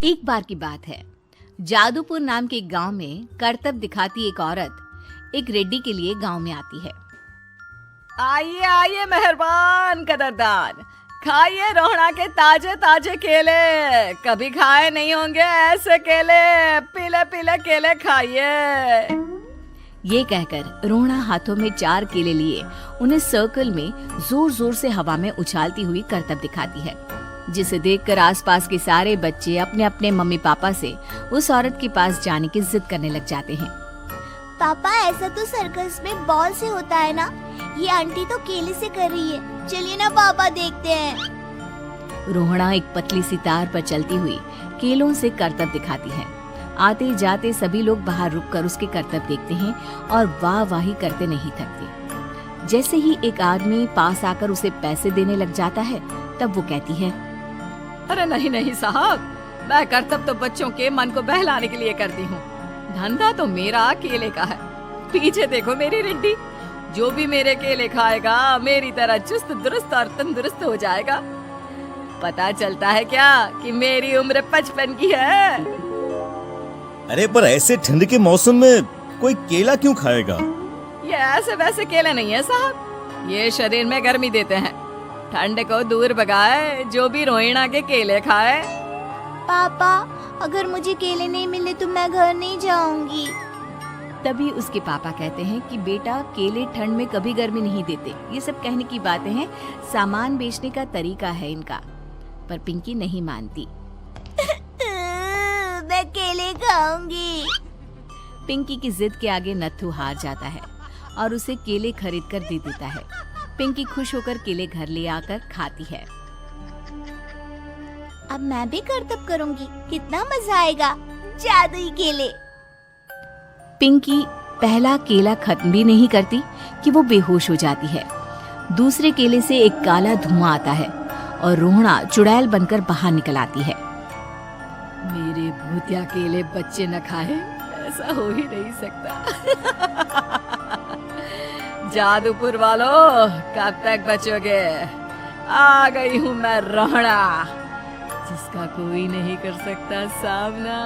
एक बार की बात है, जादूपुर नाम के एक गांव में करतब दिखाती एक औरत एक रेड्डी के लिए गांव में आती है। आइए आइए मेहरबान कदरदान, खाइए रोहड़ा के ताजे ताजे केले। कभी खाए नहीं होंगे ऐसे केले, पीले पीले केले खाइए। ये कहकर रोहड़ा हाथों में 4 केले लिए उन्हें सर्कल में जोर जोर से हवा में उछालती हुई करतब दिखाती है, जिसे देखकर आसपास के सारे बच्चे अपने अपने मम्मी पापा से उस औरत के पास जाने की जिद करने लग जाते हैं। पापा, ऐसा तो सर्कस में बॉल से होता है ना, ये आंटी तो केले से कर रही है। चलिए ना पापा, देखते हैं। रोहड़ा एक पतली सी तार पर चलती हुई केलों से करतब दिखाती है। आते जाते सभी लोग बाहर रुककर उसके करतब देखते हैं और वाह वाही करते नहीं थकते। जैसे ही एक आदमी पास आकर उसे पैसे देने लग जाता है, तब वो कहती है, अरे नहीं नहीं साहब, मैं करतब तो बच्चों के मन को बहलाने के लिए करती हूँ। धंधा तो मेरा केले का है। पीछे देखो मेरी रिड्डी, जो भी मेरे केले खाएगा मेरी तरह चुस्त दुरुस्त और तंदुरुस्त हो जाएगा। पता चलता है क्या कि मेरी उम्र 55 की है। अरे पर ऐसे ठंड के मौसम में कोई केला क्यों खाएगा? ये ऐसे वैसे केले नहीं है साहब, ये शरीर में गर्मी देते हैं, ठंड को दूर भगाए। जो भी रोहिणा के केले खाए। पापा, अगर मुझे केले नहीं मिले तो मैं घर नहीं जाऊंगी। तभी उसके पापा कहते हैं कि बेटा, केले ठंड में कभी गर्मी नहीं देते। ये सब कहने की बातें हैं, सामान बेचने का तरीका है इनका। पर पिंकी नहीं मानती। मैं केले खाऊंगी। पिंकी की जिद के आगे नत्थू हार जाता है और उसे केले खरीद कर दे देता है। पिंकी खुश होकर केले घर ले आकर खाती है। अब मैं भी करतब करूंगी, कितना मजा आएगा। जादुई केले। पिंकी पहला केला खत्म भी नहीं करती कि वो बेहोश हो जाती है। दूसरे केले से एक काला धुआं आता है और रोहड़ा चुड़ैल बनकर बाहर निकल आती है। मेरे भूतिया केले बच्चे न खाए, ऐसा हो ही नहीं सकता। जादूपुर वालों, कब तक बचोगे? आ गई हूँ मैं रोहड़ा, जिसका कोई नहीं कर सकता सामना।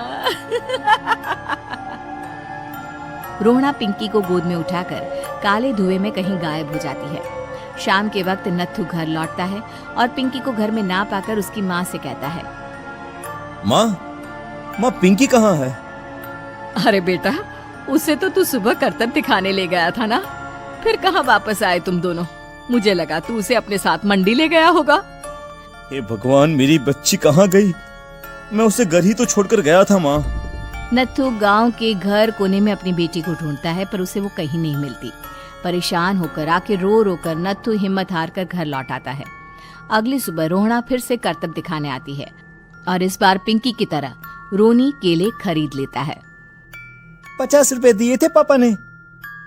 रोहड़ा पिंकी को गोद में उठाकर काले धुएं में कहीं गायब हो जाती है। शाम के वक्त नत्थू घर लौटता है और पिंकी को घर में ना पाकर उसकी माँ से कहता है, माँ पिंकी कहाँ है? अरे बेटा, उसे तो तू सुबह करतब दिखाने ले गया था ना, फिर कहाँ वापस आए तुम दोनों? मुझे लगा तू उसे अपने साथ मंडी ले गया होगा। हे भगवान, मेरी बच्ची कहाँ गई? मैं उसे घर ही तो छोड़कर गया था माँ। नत्थू गांव के घर कोने में अपनी बेटी को ढूंढता है, पर उसे वो कहीं नहीं मिलती। परेशान होकर आके रो रो कर नत्थू हिम्मत हार कर घर लौट आता है। अगली सुबह रोहड़ा फिर से करतब दिखाने आती है और इस बार पिंकी की तरह रोनी केले खरीद लेता है। 50 रुपए दिए थे पापा ने,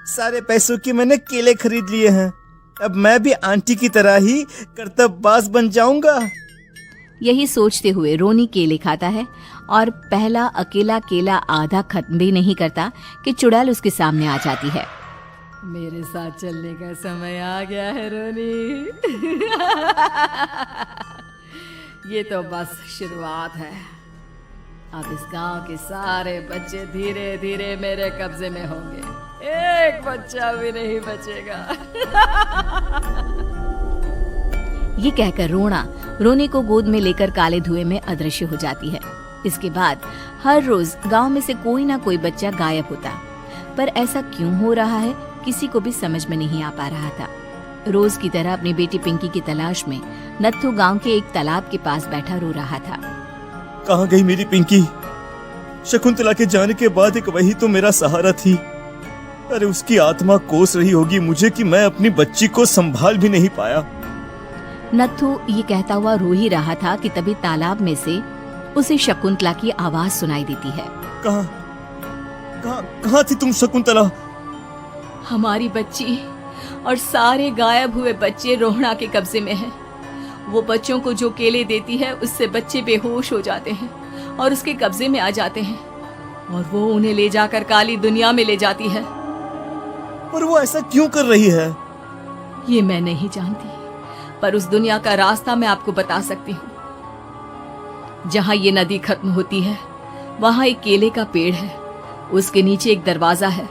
सारे पैसों की मैंने केले खरीद लिए हैं। अब मैं भी आंटी की तरह ही करतबबाज बन जाऊंगा। यही सोचते हुए रोनी केले खाता है और पहला अकेला केला आधा खत्म भी नहीं करता कि चुड़ैल उसके सामने आ जाती है। मेरे साथ चलने का समय आ गया है रोनी। ये तो बस शुरुआत है। अब इस गांव के सारे बच्चे धीरे धीरे मेरे कब्जे में होंगे, एक बच्चा भी नहीं बचेगा। ये कहकर रोना रोनी को गोद में लेकर काले धुएं में अदृश्य हो जाती है। इसके बाद हर रोज गांव में से कोई ना कोई बच्चा गायब होता, पर ऐसा क्यों हो रहा है किसी को भी समझ में नहीं आ पा रहा था। रोज की तरह अपनी बेटी पिंकी की तलाश में नत्थू गांव के एक तालाब के पास बैठा रो रहा था। कहाँ गई मेरी पिंकी? शकुंतला के जाने के बाद एक वही तो मेरा सहारा थी। अरे उसकी आत्मा कोस रही होगी मुझे कि मैं अपनी बच्ची को संभाल भी नहीं पाया। नत्थू ये कहता हुआ रो ही रहा था कि तभी तालाब में से उसे शकुंतला की आवाज सुनाई देती है। कहाँ थी तुम शकुंतला? हमारी बच्ची और सारे गायब हुए बच्चे रोहड़ा के कब्जे में हैं। वो बच्चों को जो केले देती है उससे बच्चे बेहोश हो जाते हैं और उसके कब्जे में आ जाते हैं और वो उन्हें ले जाकर काली दुनिया में ले जाती है। पर वो ऐसा क्यों कर रही है? ये मैं नहीं जानती, पर उस दुनिया का रास्ता मैं आपको बता सकती हूँ। जहाँ ये नदी खत्म होती है वहाँ एक केले का पेड़ है, उसके नीचे एक दरवाजा है,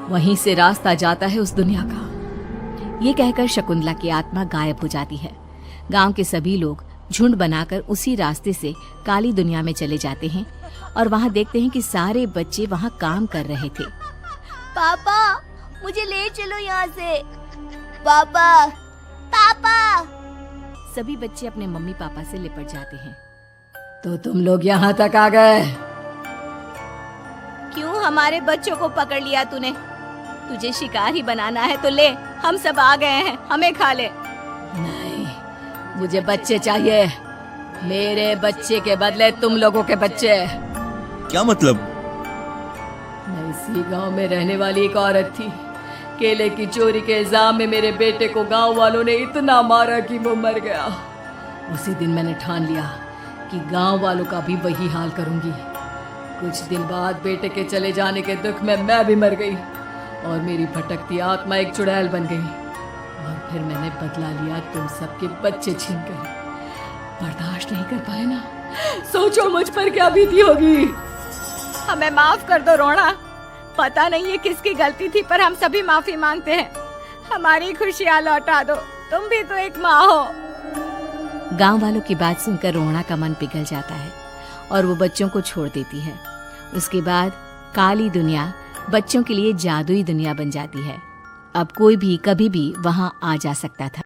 वहीं से रास्ता जाता है उस दुनिया का। ये कहकर शकुंतला की आत्मा गायब हो जाती है। गांव के सभी लोग झुंड बनाकर उसी रास्ते से काली दुनिया में चले जाते हैं और वहां देखते हैं कि सारे बच्चे वहां काम कर रहे थे। पापा मुझे ले चलो यहाँ से। पापा पापा। सभी बच्चे अपने मम्मी पापा से लिपट जाते हैं। तो तुम लोग यहाँ तक आ गए? क्यों हमारे बच्चों को पकड़ लिया तूने? तुझे शिकार ही बनाना है तो ले, हम सब आ गए हैं, हमें खा ले। नहीं, मुझे बच्चे चाहिए, मेरे बच्चे के बदले तुम लोगों के बच्चे। क्या मतलब? मैं इसी गांव में रहने वाली एक औरत थी। केले की चोरी के इल्जाम में मेरे बेटे को गांव वालों ने इतना मारा कि वो मर गया। उसी दिन मैंने ठान लिया कि गांव वालों का भी वही हाल करूंगी। कुछ दिन बाद बेटे के चले जाने के दुख में मैं भी मर गई और मेरी भटकती आत्मा एक चुड़ैल बन गई। और फिर मैंने बदला लिया तुम सबके बच्चे छीनकर। बर्दाश्त नहीं कर पाए ना, सोचो मुझ पर क्या बीती होगी। हमें माफ कर दो रोना, पता नहीं ये किसकी गलती थी पर हम सभी माफी मांगते हैं। हमारी खुशियाँ लौटा दो, तुम भी तो एक माँ हो। गांव वालों की बात सुनकर रोहना का मन पिघल जाता है और वो बच्चों को छोड़ देती है। उसके बाद काली दुनिया बच्चों के लिए जादुई दुनिया बन जाती है। अब कोई भी कभी भी वहां आ जा सकता था।